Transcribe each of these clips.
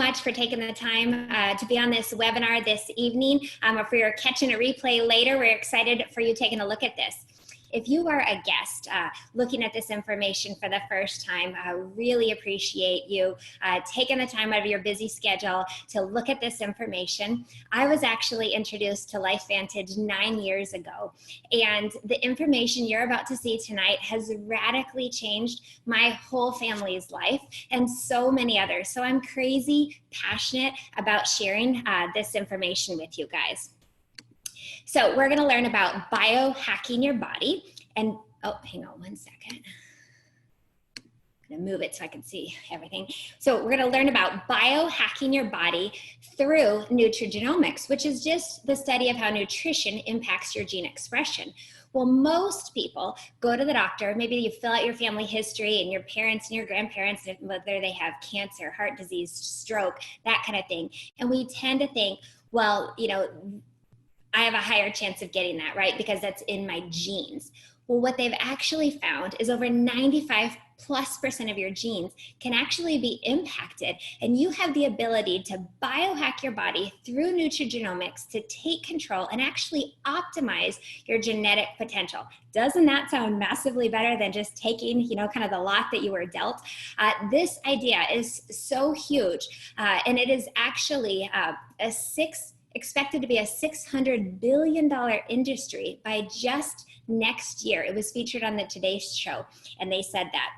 Much for taking the time to be on this webinar this evening. Or for your catching a replay later, we're excited for you taking a look at this. If you are a guest looking at this information for the first time, I really appreciate you taking the time out of your busy schedule to look at this information. I was actually introduced to LifeVantage 9 years ago, and the information you're about to see tonight has radically changed my whole family's life and so many others. So I'm crazy passionate about sharing this information with you guys. So we're going to learn about biohacking your body. And, oh, hang on one second. I'm going to move it so I can see everything. So we're going to learn about biohacking your body through nutrigenomics, which is just the study of how nutrition impacts your gene expression. Well, most people go to the doctor, maybe you fill out your family history and your parents and your grandparents, whether they have cancer, heart disease, stroke, that kind of thing. And we tend to think, well, you know, I have a higher chance of getting that, right? Because that's in my genes. Well, what they've actually found is over 95+% of your genes can actually be impacted, and you have the ability to biohack your body through nutrigenomics to take control and actually optimize your genetic potential. Doesn't that sound massively better than just taking, you know, kind of the lot that you were dealt? This idea is so huge, and it is actually expected to be a $600 billion industry by just next year. It was featured on the Today Show, and they said that.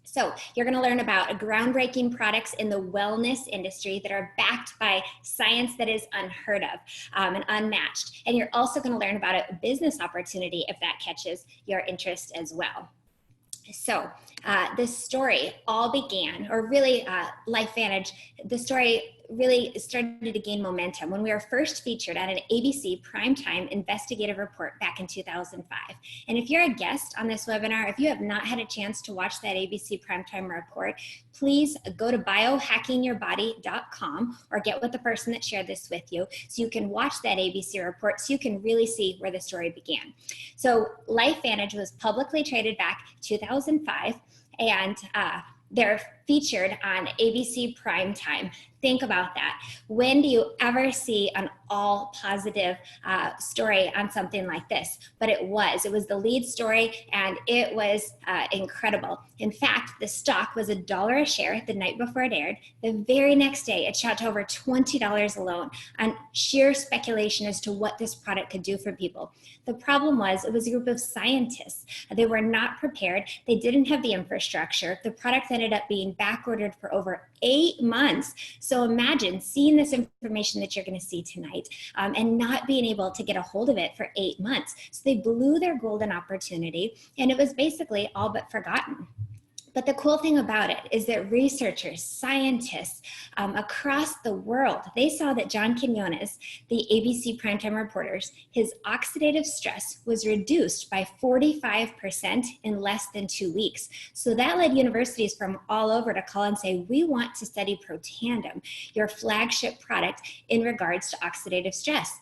So you're going to learn about groundbreaking products in the wellness industry that are backed by science that is unheard of and unmatched. And you're also going to learn about a business opportunity if that catches your interest as well. So this story all began, or really LifeVantage, the story really started to gain momentum when we were first featured on an ABC primetime investigative report back in 2005. And if you're a guest on this webinar, if you have not had a chance to watch that ABC primetime report, please go to biohackingyourbody.com or get with the person that shared this with you so you can watch that ABC report so you can really see where the story began. So LifeVantage was publicly traded back 2005, and they're featured on ABC Primetime. Think about that. When do you ever see an all positive story on something like this? But it was the lead story, and it was incredible. In fact, the stock was $1 a share the night before it aired. The very next day, it shot to over $20 alone on sheer speculation as to what this product could do for people. The problem was it was a group of scientists. They were not prepared. They didn't have the infrastructure. The product ended up being back ordered for over 8 months. So imagine seeing this information that you're going to see tonight and not being able to get a hold of it for 8 months. So they blew their golden opportunity, and it was basically all but forgotten. But the cool thing about it is that researchers, scientists across the world, they saw that John Quinones, the ABC primetime reporters, his oxidative stress was reduced by 45% in less than 2 weeks. So that led universities from all over to call and say, we want to study Protandim, your flagship product in regards to oxidative stress.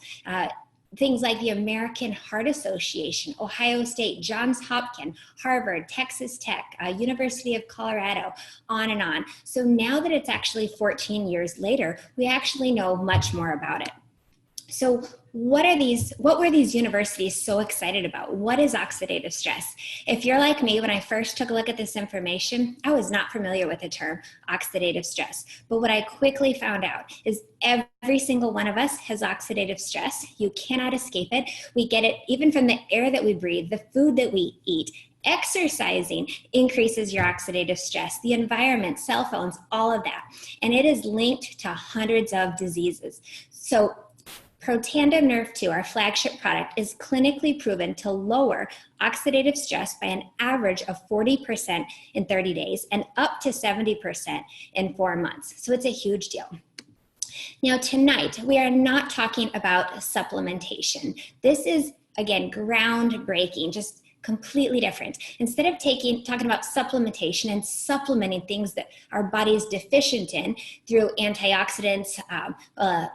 Things like the American Heart Association, Ohio State, Johns Hopkins, Harvard, Texas Tech, University of Colorado, on and on. So now that it's actually 14 years later, we actually know much more about it. So what were these universities so excited about? What is oxidative stress? If you're like me, when I first took a look at this information, I was not familiar with the term oxidative stress. But what I quickly found out is every single one of us has oxidative stress. You cannot escape it. We get it even from the air that we breathe, the food that we eat. Exercising increases your oxidative stress, the environment, cell phones, all of that. And it is linked to hundreds of diseases. So Protandim Nerve 2, our flagship product, is clinically proven to lower oxidative stress by an average of 40% in 30 days and up to 70% in 4 months. So it's a huge deal. Now tonight, we are not talking about supplementation. This is, again, groundbreaking, just completely different. Instead of talking about supplementation and supplementing things that our body is deficient in through antioxidants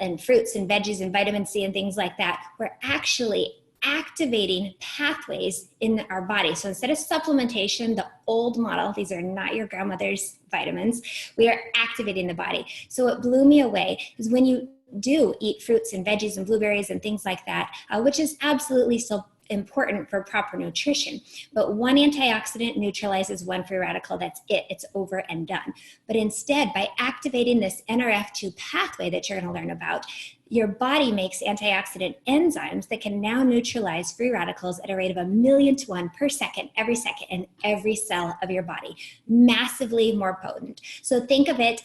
and fruits and veggies and vitamin C and things like that, we're actually activating pathways in our body. So instead of supplementation, the old model, these are not your grandmother's vitamins, we are activating the body. So what blew me away is when you do eat fruits and veggies and blueberries and things like that, which is absolutely still important for proper nutrition. But one antioxidant neutralizes one free radical. That's it. It's over and done. But instead, by activating this NRF2 pathway that you're going to learn about, your body makes antioxidant enzymes that can now neutralize free radicals at a rate of 1,000,000 to 1 per second in every cell of your body. Massively more potent. So think of it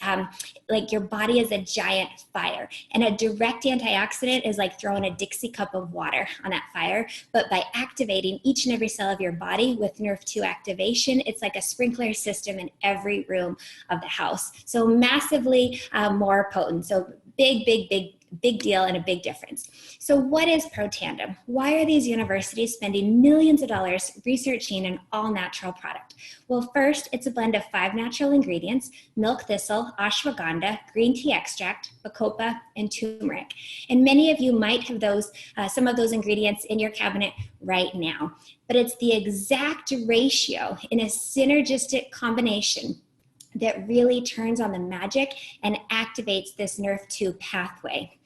like your body is a giant fire, and a direct antioxidant is like throwing a Dixie cup of water on that fire. But by activating each and every cell of your body with NRF2 activation, it's like a sprinkler system in every room of the house. So massively more potent. So big deal and a big difference. So what is Protandim? Why are these universities spending millions of dollars researching an all-natural product? Well, first, it's a blend of 5 natural ingredients: milk thistle, ashwagandha, green tea extract, bacopa, and turmeric. And many of you might have some of those ingredients in your cabinet right now. But it's the exact ratio in a synergistic combination that really turns on the magic and activates this NRF2 pathway.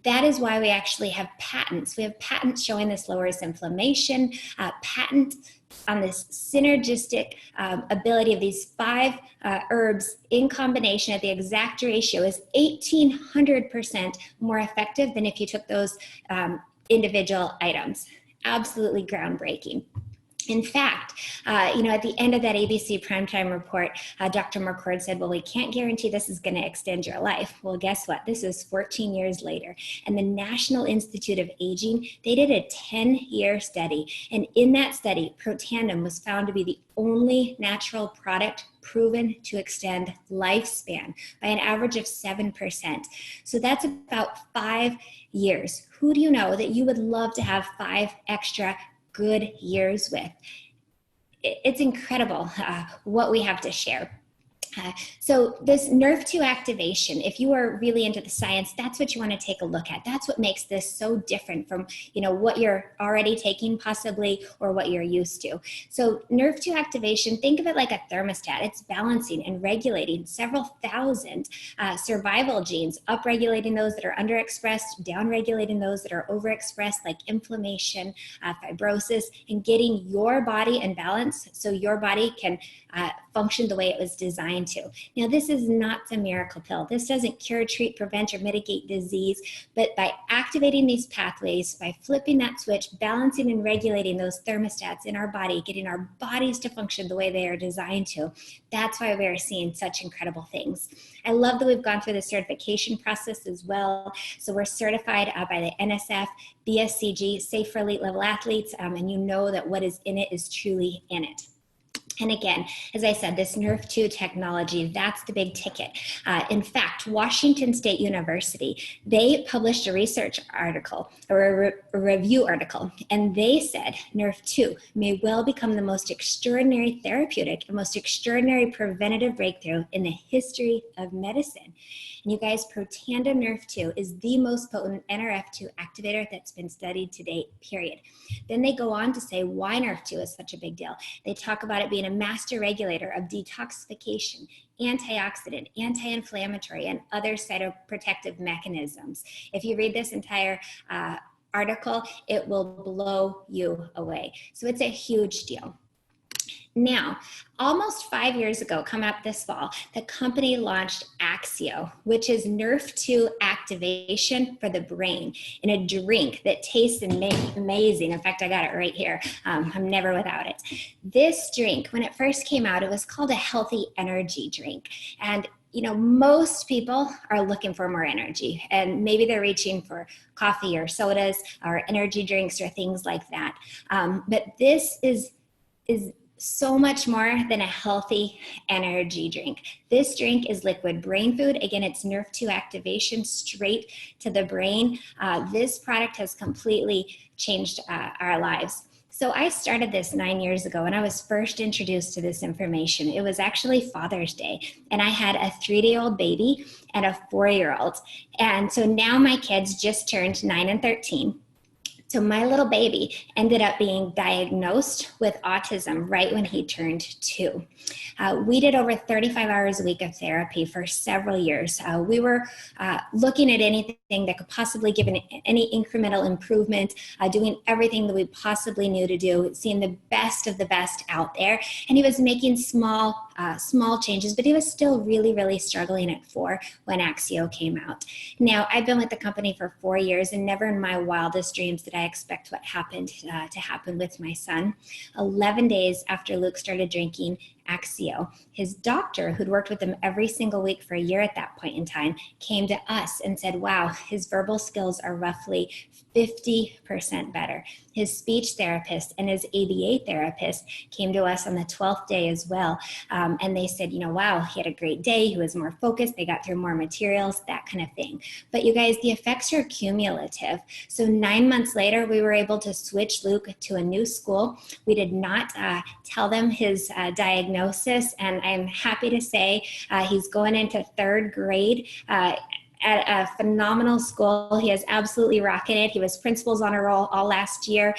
That is why we actually have patents. We have patents showing this lowers inflammation, patent on this synergistic ability of these 5 herbs in combination at the exact ratio is 1,800% more effective than if you took those individual items. Absolutely groundbreaking. In fact, at the end of that ABC Primetime report, Dr. McCord said, well, we can't guarantee this is going to extend your life. Well, guess what? This is 14 years later. And the National Institute of Aging, they did a 10-year study. And in that study, Protandim was found to be the only natural product proven to extend lifespan by an average of 7%. So that's about 5 years. Who do you know that you would love to have 5 extra good years with? It's incredible what we have to share. So this NRF2 activation, if you are really into the science, that's what you want to take a look at. That's what makes this so different from, what you're already taking possibly or what you're used to. So NRF2 activation, think of it like a thermostat. It's balancing and regulating several thousand survival genes, upregulating those that are underexpressed, downregulating those that are overexpressed, like inflammation, fibrosis, and getting your body in balance so your body can function the way it was designed to. Now, this is not a miracle pill. This doesn't cure, treat, prevent, or mitigate disease, but by activating these pathways, by flipping that switch, balancing and regulating those thermostats in our body, getting our bodies to function the way they are designed to, that's why we are seeing such incredible things. I love that we've gone through the certification process as well. So we're certified by the NSF, BSCG, safe for elite level athletes, and you know that what is in it is truly in it. And again, as I said, this NRF2 technology, that's the big ticket. In fact, Washington State University, they published a research article or a review article, and they said NRF2 may well become the most extraordinary therapeutic and most extraordinary preventative breakthrough in the history of medicine. And you guys, Protandim NRF2 is the most potent NRF2 activator that's been studied to date, period. Then they go on to say why NRF2 is such a big deal. They talk about it being a master regulator of detoxification, antioxidant, anti-inflammatory, and other cytoprotective mechanisms. If you read this entire article, it will blow you away. So it's a huge deal. Now, almost 5 years ago, coming up this fall, the company launched Axio, which is NRF2 activation for the brain in a drink that tastes amazing. In fact, I got it right here. I'm never without it. This drink, when it first came out, it was called a healthy energy drink. And most people are looking for more energy, and maybe they're reaching for coffee or sodas or energy drinks or things like that. But this is so much more than a healthy energy drink. This drink is liquid brain food. Again, it's NRF2 activation straight to the brain. This product has completely changed our lives. So I started this 9 years ago, and I was first introduced to this information. It was actually Father's Day, and I had a 3-day-old baby and a 4-year-old. And so now my kids just turned 9 and 13. So my little baby ended up being diagnosed with autism right when he turned 2. We did over 35 hours a week of therapy for several years. We were looking at anything that could possibly give any incremental improvement, doing everything that we possibly knew to do, seeing the best of the best out there. And he was making small changes, but he was still really, really struggling at 4 when Axio came out. Now, I've been with the company for 4 years, and never in my wildest dreams did I expect what happened to happen with my son. 11 days after Luke started drinking Axio, his doctor, who'd worked with him every single week for a year at that point in time, came to us and said, wow, his verbal skills are roughly 50% better. His speech therapist and his ABA therapist came to us on the 12th day as well. And they said, wow, he had a great day. He was more focused. They got through more materials, that kind of thing. But you guys, the effects are cumulative. So 9 months later, we were able to switch Luke to a new school. We did not tell them his diagnosis. And I'm happy to say he's going into 3rd grade. At a phenomenal school. He has absolutely rocketed. He was principal's honor roll all last year.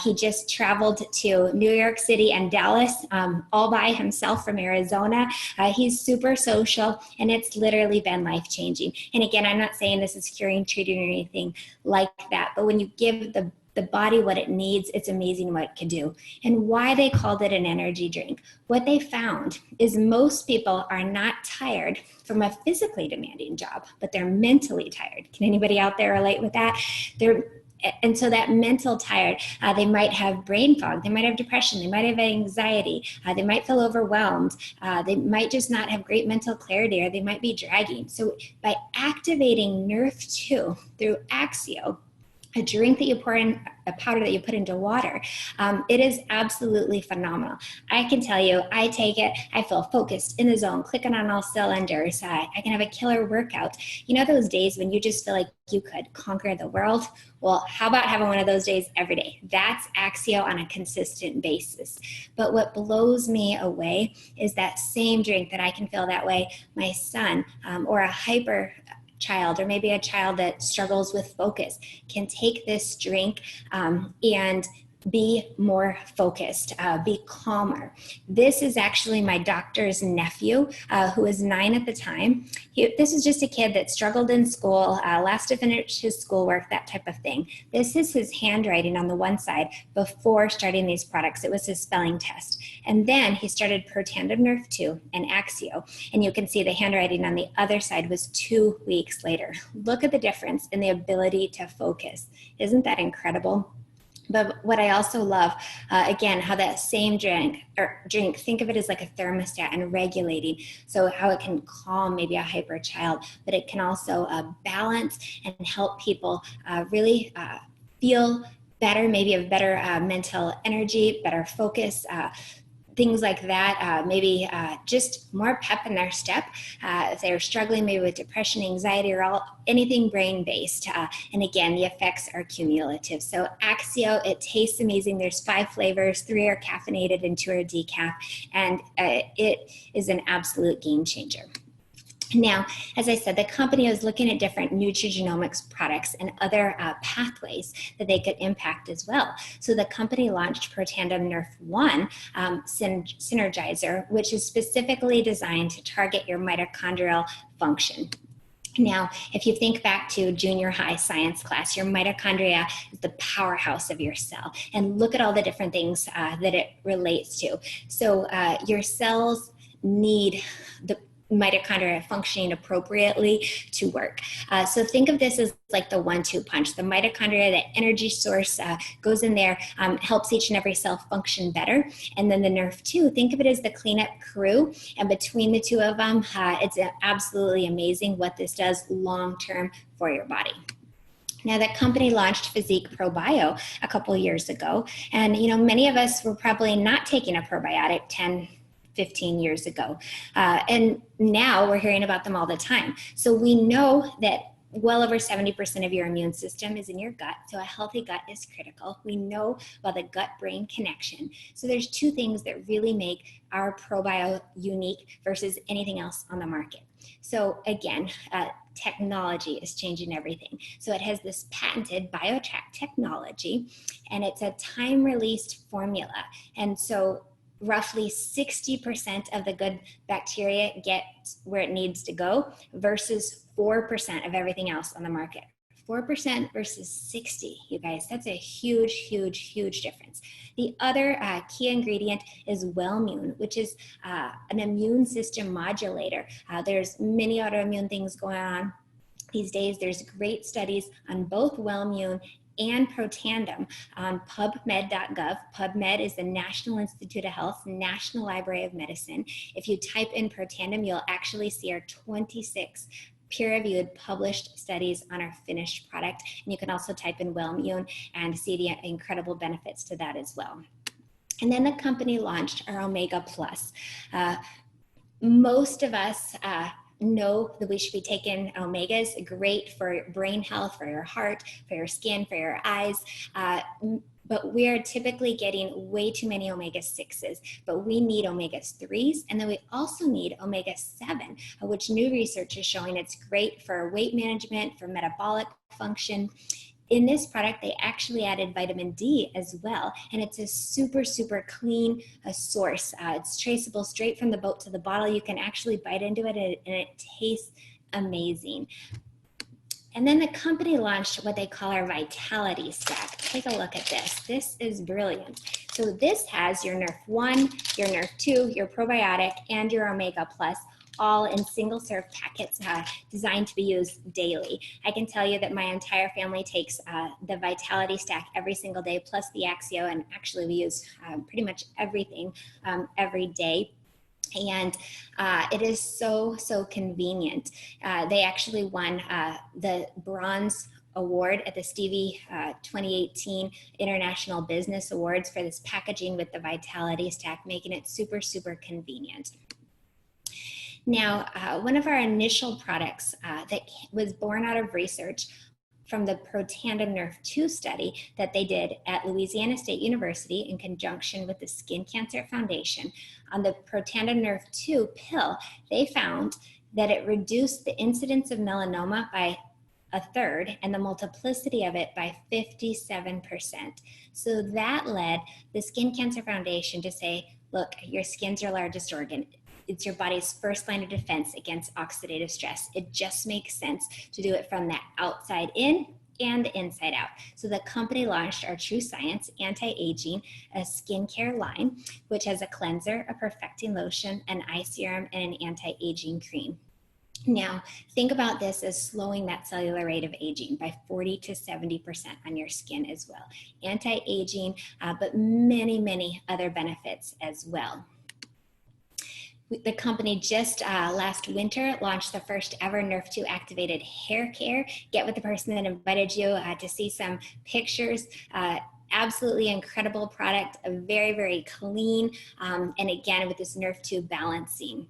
He just traveled to New York City and Dallas all by himself from Arizona. He's super social, and it's literally been life-changing. And again, I'm not saying this is curing, treating, or anything like that, but when you give the body what it needs, it's amazing what it can do. And why they called it an energy drink. What they found is most people are not tired from a physically demanding job, but they're mentally tired. Can anybody out there relate with that? And so that mental tired, they might have brain fog, they might have depression, they might have anxiety, they might feel overwhelmed, they might just not have great mental clarity, or they might be dragging. So by activating NRF2 through Axio, a drink that you pour in, a powder that you put into water, it is absolutely phenomenal. I can tell you, I take it, I feel focused, in the zone, clicking on all cylinders. I can have a killer workout. You know those days when you just feel like you could conquer the world? Well, how about having one of those days every day? That's Axio on a consistent basis. But what blows me away is that same drink that I can feel that way, my son, or a hyper child, or maybe a child that struggles with focus, can take this drink and be more focused, be calmer. This is actually my doctor's nephew, who was 9 at the time. This is just a kid that struggled in school, last to finish his schoolwork, that type of thing. This is his handwriting on the one side before starting these products. It was his spelling test. And then he started Protandim Nerf 2 and Axio. And you can see the handwriting on the other side was 2 weeks later. Look at the difference in the ability to focus. Isn't that incredible? But what I also love, again, how that same drink, think of it as like a thermostat and regulating. So how it can calm maybe a hyper child, but it can also balance and help people really feel better, maybe have better mental energy, better focus, things like that, maybe just more pep in their step if they're struggling maybe with depression, anxiety, or anything brain-based. And again, the effects are cumulative. So Axio, it tastes amazing. There's 5 flavors, 3 are caffeinated and 2 are decaf, and it is an absolute game changer. Now, as I said, the company was looking at different nutrigenomics products and other pathways that they could impact as well. So the company launched Protandim Nerf 1 Synergizer, which is specifically designed to target your mitochondrial function. Now, if you think back to junior high science class, your mitochondria is the powerhouse of your cell. And look at all the different things that it relates to. So your cells need the mitochondria functioning appropriately to work. So think of this as like the 1-2 punch. The mitochondria, the energy source, goes in there, helps each and every cell function better. And then the Nerf 2, think of it as the cleanup crew. And between the two of them, it's absolutely amazing what this does long-term for your body. Now, the company launched Physique ProBio a couple years ago. And, many of us were probably not taking a probiotic 10-15 years ago. And now we're hearing about them all the time. So we know that well over 70% of your immune system is in your gut. So a healthy gut is critical. We know about the gut-brain connection. So there's 2 things that really make our ProBio unique versus anything else on the market. So again, technology is changing everything. So it has this patented BioTrack technology, and it's a time-released formula. And so roughly 60% of the good bacteria gets where it needs to go versus 4% of everything else on the market. 4% versus 60, you guys, that's a huge, huge, huge difference. The other key ingredient is Wellmune, which is an immune system modulator. There's many autoimmune things going on these days. There's great studies on both Wellmune and Protandim on PubMed.gov. PubMed is the National Institute of Health's National Library of Medicine. If you type in Protandim, you'll actually see our 26 peer-reviewed published studies on our finished product. And you can also type in Wellmune and see the incredible benefits to that as well. And then the company launched our Omega Plus. Most of us know that we should be taking omegas. Great for brain health, for your heart, for your skin, for your eyes. But we are typically getting way too many omega-6s, but we need omega-3s, and then we also need omega-7, which new research is showing it's great for weight management, for metabolic function. In this product, they actually added vitamin D as well, and it's a super, super clean source. It's traceable straight from the boat to the bottle. You can actually bite into it, and it tastes amazing. And then the company launched what they call our Vitality Stack. Take a look at this. This is brilliant. So this has your Nerf 1, your Nerf 2, your probiotic, and your Omega Plus, all in single serve packets designed to be used daily. I can tell you that my entire family takes the Vitality Stack every single day, plus the Axio, and actually we use pretty much everything every day. And it is so, so convenient. They actually won the Bronze Award at the Stevie 2018 International Business Awards for this packaging with the Vitality Stack, making it super, super convenient. Now, one of our initial products that was born out of research from the Protandim Nerf 2 study that they did at Louisiana State University in conjunction with the Skin Cancer Foundation. On the Protandim Nerf 2 pill, they found that it reduced the incidence of melanoma by 1/3 and the multiplicity of it by 57%. So that led the Skin Cancer Foundation to say, look, your skin's your largest organ. It's your body's first line of defense against oxidative stress. It just makes sense to do it from the outside in and inside out. So the company launched our True Science Anti-Aging, a skincare line, which has a cleanser, a perfecting lotion, an eye serum, and an anti-aging cream. Now, think about this as slowing that cellular rate of aging by 40 to 70% on your skin as well. Anti-aging, but many, many other benefits as well. The company just last winter launched the first ever Nerf 2 activated hair care. Get with the person that invited you to see some pictures. Absolutely incredible product, very, very clean, and again with this Nerf 2 balancing.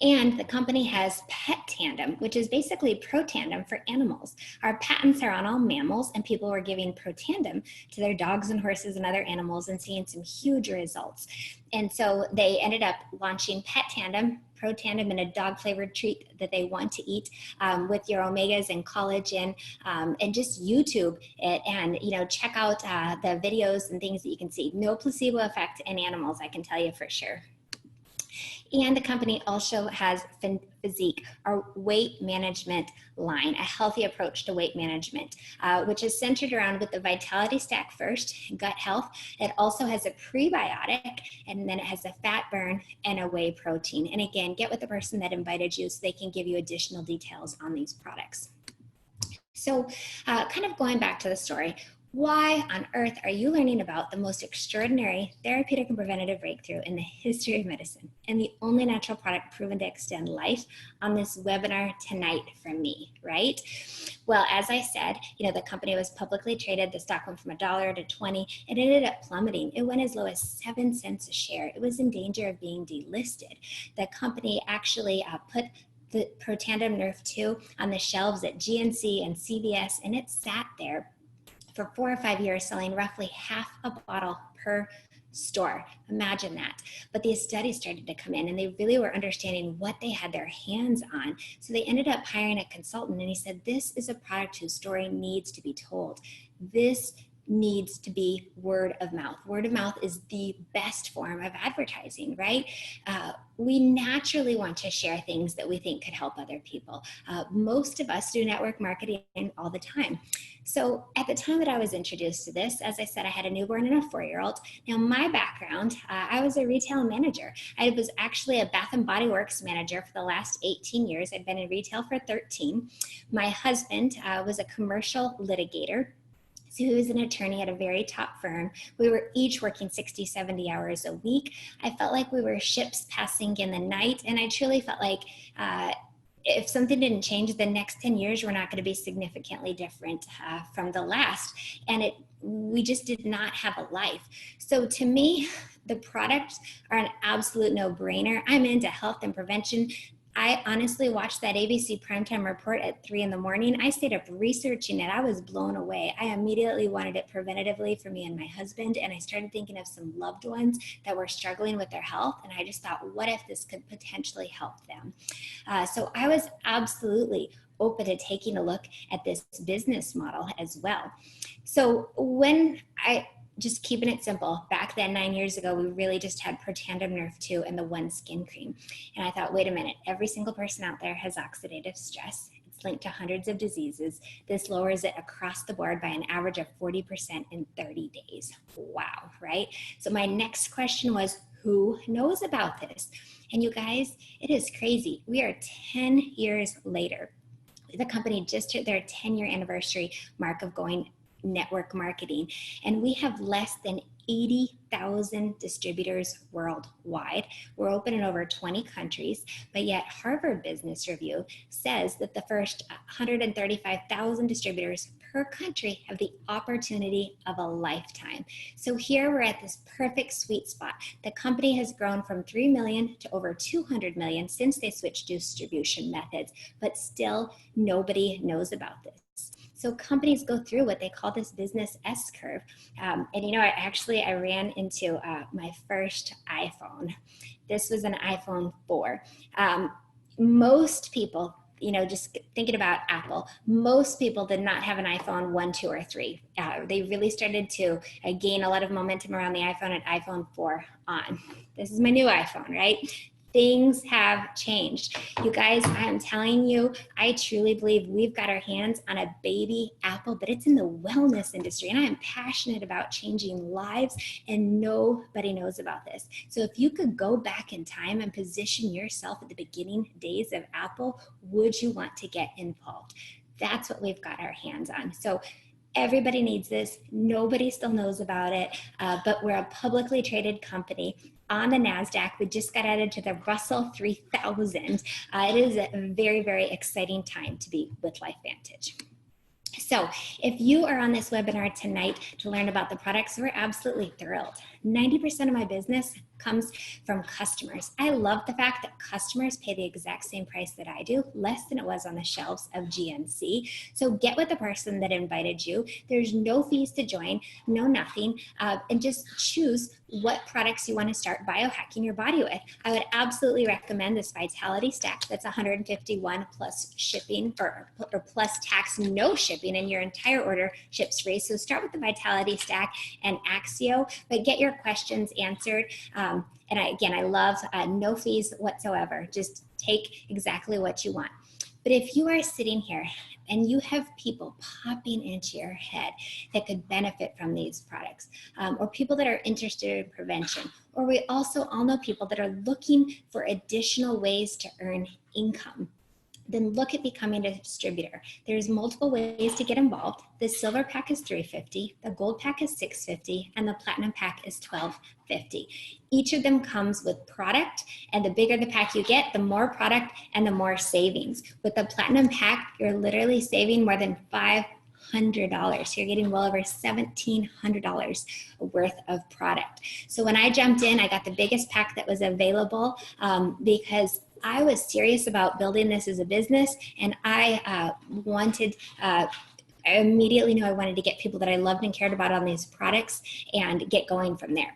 And the company has Pet Tandem, which is basically Protandim for animals. Our patents are on all mammals, and people were giving Protandim to their dogs and horses and other animals and seeing some huge results. And so they ended up launching Pet Tandem, Protandim, in a dog-flavored treat that they want to eat with your omegas and collagen, and just YouTube it and check out the videos and things that you can see. No placebo effect in animals, I can tell you for sure. And the company also has Physique, our weight management line, a healthy approach to weight management, which is centered around with the Vitality Stack first, gut health. It also has a prebiotic, and then it has a fat burn and a whey protein. And again, get with the person that invited you so they can give you additional details on these products. So kind of going back to the story, why on earth are you learning about the most extraordinary therapeutic and preventative breakthrough in the history of medicine and the only natural product proven to extend life on this webinar tonight from me, right? Well, as I said, the company was publicly traded. The stock went from $1 to 20. It ended up plummeting. It went as low as 7 cents a share. It was in danger of being delisted. The company actually put the Protandim Nerf 2 on the shelves at GNC and CVS, and it sat there for 4 or 5 years, selling roughly half a bottle per store. Imagine that. But these studies started to come in and they really were understanding what they had their hands on. So they ended up hiring a consultant and he said, this is a product whose story needs to be told. This needs to be word of mouth. Word of mouth is the best form of advertising, right? We naturally want to share things that we think could help other people. Most of us do network marketing all the time. So at the time that I was introduced to this, as I said, I had a newborn and a 4-year-old. Now my background, I was a retail manager. I was actually a Bath and Body Works manager for the last 18 years. I'd been in retail for 13. My husband was a commercial litigator. So he was an attorney at a very top firm. We were each working 60, 70 hours a week. I felt like we were ships passing in the night. And I truly felt like if something didn't change, the next 10 years were not going to be significantly different from the last. And we just did not have a life. So to me, the products are an absolute no-brainer. I'm into health and prevention. I honestly watched that ABC primetime report at 3 a.m. I stayed up researching it. I was blown away. I immediately wanted it preventatively for me and my husband. And I started thinking of some loved ones that were struggling with their health. And I just thought, what if this could potentially help them? So I was absolutely open to taking a look at this business model as well. So when just keeping it simple, back then 9 years ago, we really just had Protandim Nerve 2 and the one skin cream. And I thought, wait a minute, every single person out there has oxidative stress. It's linked to hundreds of diseases. This lowers it across the board by an average of 40% in 30 days. Wow, right? So my next question was, who knows about this? And you guys, it is crazy. We are 10 years later. The company just hit their 10-year anniversary mark of going network marketing, and we have less than 80,000 distributors worldwide. We're open in over 20 countries, but yet Harvard Business Review says that the first 135,000 distributors per country have the opportunity of a lifetime. So here we're at this perfect sweet spot. The company has grown from 3 million to over 200 million since they switched distribution methods, but still nobody knows about this. So companies go through what they call this business S-curve. And I ran into my first iPhone. This was an iPhone 4. Most people, just thinking about Apple, most people did not have an iPhone 1, 2, or 3. They really started to gain a lot of momentum around the iPhone at iPhone 4 on. This is my new iPhone, right? Things have changed. You guys, I am telling you, I truly believe we've got our hands on a baby Apple, but it's in the wellness industry. And I am passionate about changing lives, and nobody knows about this. So if you could go back in time and position yourself at the beginning days of Apple, would you want to get involved? That's what we've got our hands on. So everybody needs this. Nobody still knows about it, but we're a publicly traded company on the NASDAQ. We just got added to the Russell 3000. It is a very, very exciting time to be with LifeVantage. So if you are on this webinar tonight to learn about the products, we're absolutely thrilled. 90% of my business comes from customers. I love the fact that customers pay the exact same price that I do, less than it was on the shelves of GNC. So get with the person that invited you. There's no fees to join, no nothing, and just choose what products you want to start biohacking your body with. I would absolutely recommend this Vitality Stack. That's $151 plus shipping or plus tax, no shipping, and your entire order ships free. So start with the Vitality Stack and Axio, but get your questions answered. And I love no fees whatsoever. Just take exactly what you want. But if you are sitting here and you have people popping into your head that could benefit from these products, or people that are interested in prevention, or we also all know people that are looking for additional ways to earn income, then look at becoming a distributor. There's multiple ways to get involved. The silver pack is $350, the gold pack is $650, and the platinum pack is $1250. Each of them comes with product, and the bigger the pack you get, the more product and the more savings. With the platinum pack, you're literally saving more than $500. You're getting well over $1,700 worth of product. So when I jumped in, I got the biggest pack that was available because I was serious about building this as a business, and I immediately knew I wanted to get people that I loved and cared about on these products and get going from there.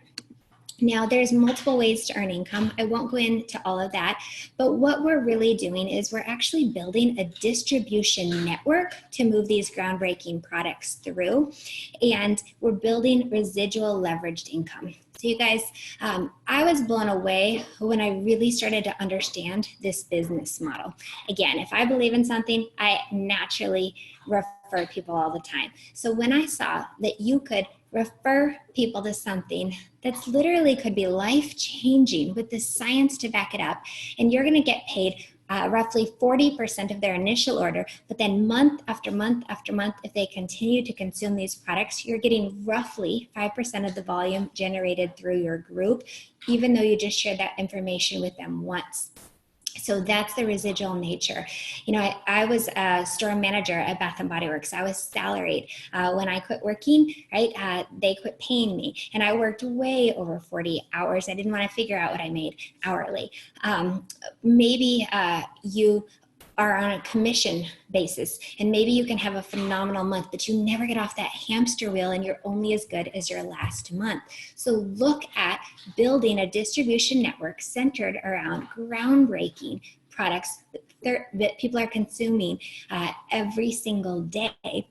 Now, there's multiple ways to earn income. I won't go into all of that, but what we're really doing is we're actually building a distribution network to move these groundbreaking products through, and we're building residual leveraged income. So you guys, I was blown away when I really started to understand this business model. Again, if I believe in something, I naturally refer people all the time. So when I saw that you could refer people to something that's literally could be life-changing with the science to back it up, and you're going to get paid roughly 40% of their initial order, but then month after month after month, if they continue to consume these products, you're getting roughly 5% of the volume generated through your group, even though you just shared that information with them once. So that's the residual nature. You know, I was a store manager at Bath & Body Works. I was salaried. When I quit working, right, they quit paying me. And I worked way over 40 hours. I didn't want to figure out what I made hourly. Maybe you are on a commission basis, and maybe you can have a phenomenal month, but you never get off that hamster wheel and you're only as good as your last month. So look at building a distribution network centered around groundbreaking products that people are consuming every single day,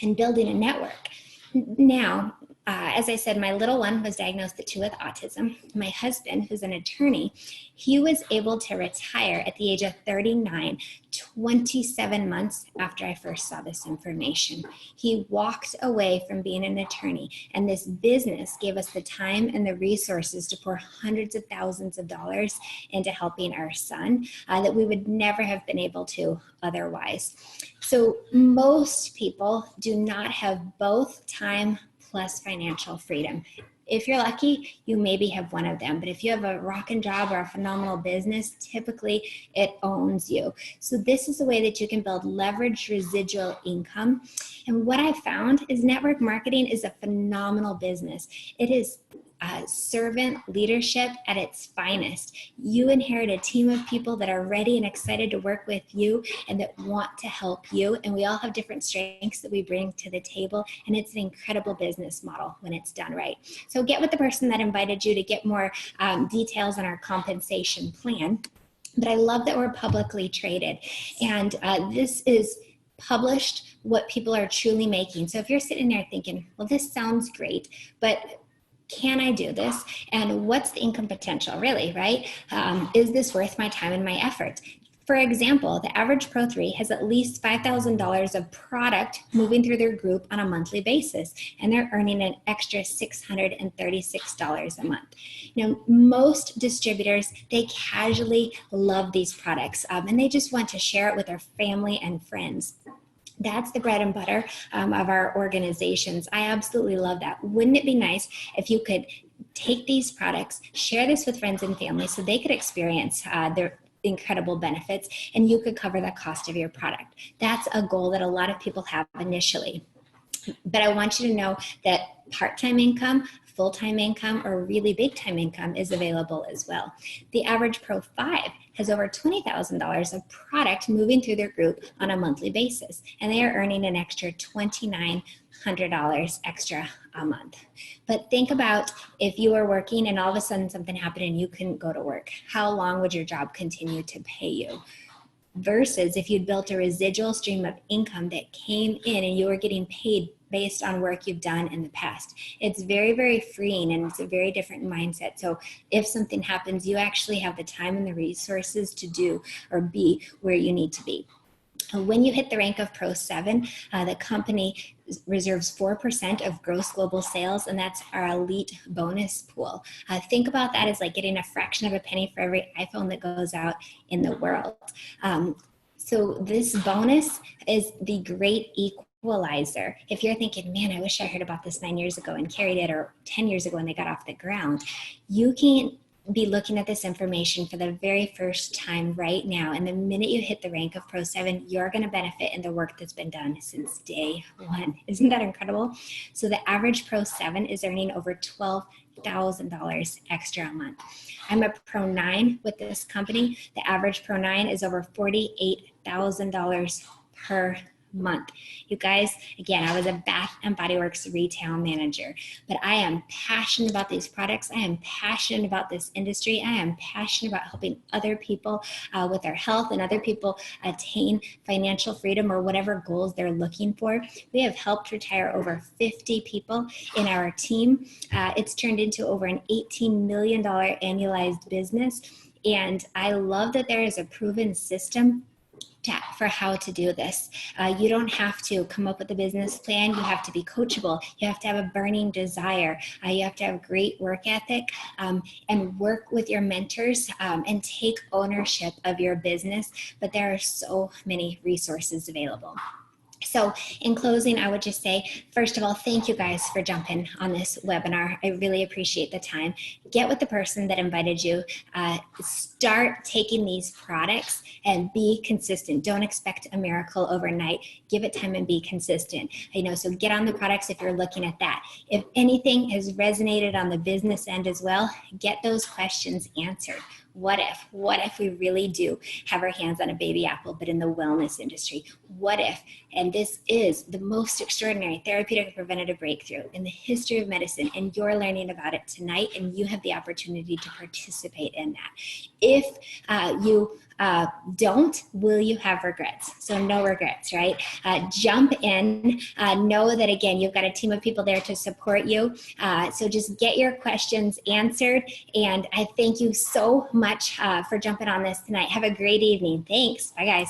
and building a network. Now, as I said, my little one was diagnosed at 2 with autism. My husband, who's an attorney, he was able to retire at the age of 39, 27 months after I first saw this information. He walked away from being an attorney, and this business gave us the time and the resources to pour hundreds of thousands of dollars into helping our son that we would never have been able to otherwise. So most people do not have both time plus financial freedom. If you're lucky, you maybe have one of them. But if you have a rockin' job or a phenomenal business, typically it owns you. So this is a way that you can build leveraged residual income. And what I found is network marketing is a phenomenal business. It is servant leadership at its finest. You inherit a team of people that are ready and excited to work with you and that want to help you. And we all have different strengths that we bring to the table. And it's an incredible business model when it's done right. So get with the person that invited you to get more details on our compensation plan. But I love that we're publicly traded. And this is published what people are truly making. So if you're sitting there thinking, well, this sounds great, but can I do this? And what's the income potential really, right? Is this worth my time and my effort? For example, the average Pro 3 has at least $5,000 of product moving through their group on a monthly basis, and they're earning an extra $636 a month. You know, most distributors, they casually love these products, and they just want to share it with their family and friends. That's the bread and butter of our organizations. I absolutely love that. Wouldn't it be nice if you could take these products, share this with friends and family so they could experience their incredible benefits, and you could cover the cost of your product? That's a goal that a lot of people have initially. But I want you to know that part-time income, full-time income, or really big-time income is available as well. The average Pro 5 has over $20,000 of product moving through their group on a monthly basis, and they are earning an extra $2,900 extra a month. But think about if you were working and all of a sudden something happened and you couldn't go to work. How long would your job continue to pay you? Versus if you'd built a residual stream of income that came in and you were getting paid based on work you've done in the past. It's very, very freeing, and it's a very different mindset. So if something happens, you actually have the time and the resources to do or be where you need to be. When you hit the rank of Pro 7, the company reserves 4% of gross global sales, and that's our elite bonus pool. Think about that as like getting a fraction of a penny for every iPhone that goes out in the world. So this bonus is the great equalizer. If you're thinking, man, I wish I heard about this 9 years ago and Kerry did, or 10 years ago when they got off the ground, you can be looking at this information for the very first time right now. And the minute you hit the rank of Pro 7, you're going to benefit in the work that's been done since day one. Isn't that incredible? So the average Pro 7 is earning over $12,000 extra a month. I'm a Pro 9 with this company. The average Pro 9 is over $48,000 per month. You guys, again, I was a Bath and Body Works retail manager, but I am passionate about these products. I am passionate about this industry. I am passionate about helping other people with their health and other people attain financial freedom or whatever goals they're looking for. We have helped retire over 50 people in our team. It's turned into over an $18 million annualized business. And I love that there is a proven system for how to do this. You don't have to come up with a business plan. You have to be coachable. You have to have a burning desire. You have to have great work ethic and work with your mentors and take ownership of your business. But there are so many resources available. So in closing, I would just say, first of all, thank you guys for jumping on this webinar. I really appreciate the time. Get with the person that invited you. Start taking these products and be consistent. Don't expect a miracle overnight. Give it time and be consistent. So get on the products if you're looking at that. If anything has resonated on the business end as well, get those questions answered. What if we really do have our hands on a baby apple, but in the wellness industry? What if, and this is the most extraordinary therapeutic and preventative breakthrough in the history of medicine, and you're learning about it tonight, and you have the opportunity to participate in that. If you don't, will you have regrets? So no regrets, right? Jump in, know that again, you've got a team of people there to support you. So just get your questions answered. And I thank you so much for jumping on this tonight. Have a great evening. Thanks. Bye guys.